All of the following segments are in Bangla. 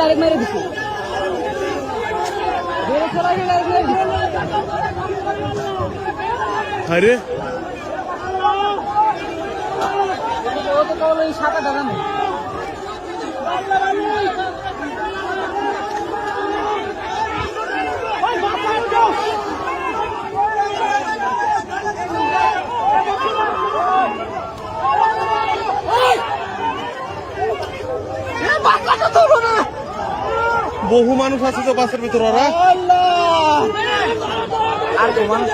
ডাইরেক্ট মেরে দিছে আরে ও তো কেবল এই 7-8 জানে বহু মানুষ আছে তো বাসের ভিতর ওরা আর তো মানুষ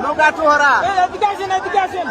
নৌকা চোহারা এদিকে আসেন